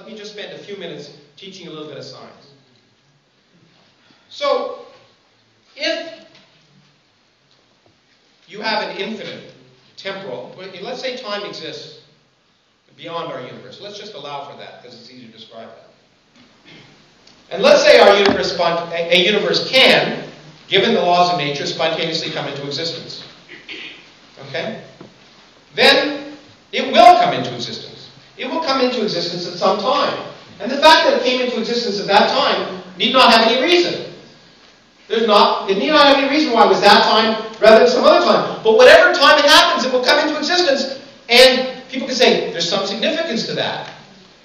Let me just spend a few minutes teaching you a little bit of science. So, if you have an infinite temporal, let's say time exists beyond our universe. Let's just allow for that because it's easier to describe that. And let's say our universe, a universe can, given the laws of nature, spontaneously come into existence. Okay? Then it will come into existence. It will come into existence at some time. And the fact that it came into existence at that time need not have any reason. It need not have any reason why it was that time rather than some other time. But whatever time it happens, it will come into existence. And people can say, there's some significance to that.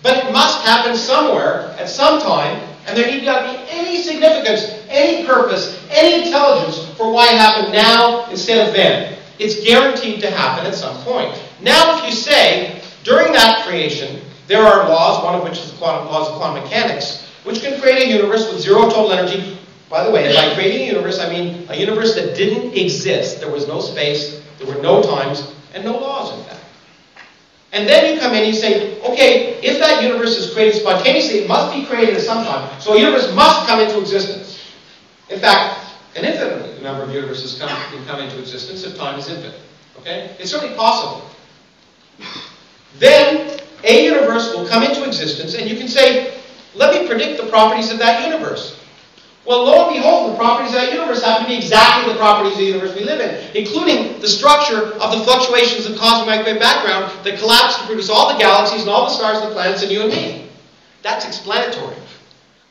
But it must happen somewhere at some time. And there need not be any significance, any purpose, any intelligence for why it happened now instead of then. It's guaranteed to happen at some point. Now if you say, during that creation, there are laws, one of which is the laws of quantum mechanics, which can create a universe with zero total energy. By the way, by creating a universe, I mean a universe that didn't exist. There was no space, there were no times, and no laws, in fact. And then you come in and you say, okay, if that universe is created spontaneously, it must be created at some time. So a universe must come into existence. In fact, an infinite number of universes can come into existence if time is infinite. Okay? It's certainly possible. Then a universe will come into existence, and you can say, let me predict the properties of that universe. Well, lo and behold, the properties of that universe happen to be exactly the properties of the universe we live in, including the structure of the fluctuations of cosmic microwave background that collapse to produce all the galaxies and all the stars and the planets and you and me. That's explanatory.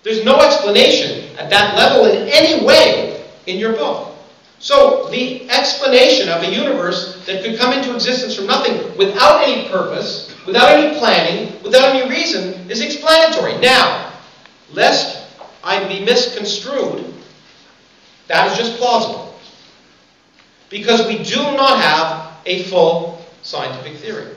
There's no explanation at that level in any way in your book. So the explanation of a universe that could come into existence from nothing without any purpose, without any planning, without any reason is explanatory. Now, lest I be misconstrued, that is just plausible. Because we do not have a full scientific theory.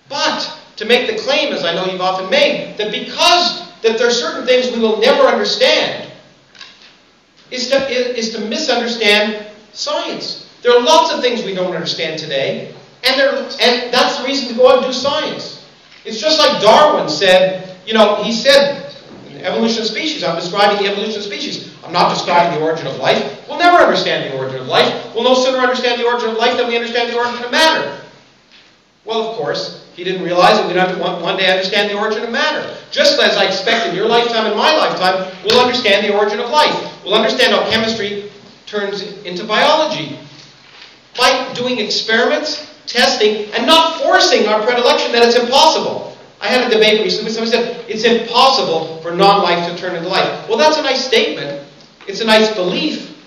But to make the claim, as I know you've often made, that because that there are certain things we will never understand, is to misunderstand science. There are lots of things we don't understand today, and that's the reason to go out and do science. It's just like Darwin said, he said, evolution of species, I'm describing the evolution of species. I'm not describing the origin of life. We'll never understand the origin of life. We'll no sooner understand the origin of life than we understand the origin of matter. Well, of course, he didn't realize that we'd have to one day understand the origin of matter. Just as I expect in your lifetime and my lifetime, we'll understand the origin of life. We'll understand how chemistry turns into biology. By doing experiments, testing, and not forcing our predilection that it's impossible. I had a debate recently where somebody said, it's impossible for non-life to turn into life. Well, that's a nice statement. It's a nice belief.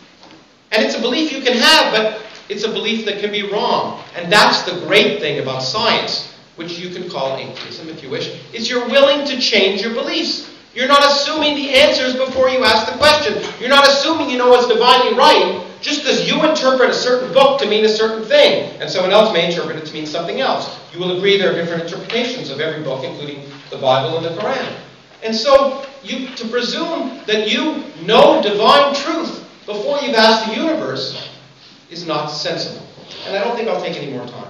And it's a belief you can have, but it's a belief that can be wrong. And that's the great thing about science, which you can call atheism if you wish, is you're willing to change your beliefs. You're not assuming the answers before you ask the question. You're not assuming you know what's divinely right just because you interpret a certain book to mean a certain thing, and someone else may interpret it to mean something else. You will agree there are different interpretations of every book, including the Bible and the Quran. And so, to presume that you know divine truth before you've asked the universe is not sensible. And I don't think I'll take any more time.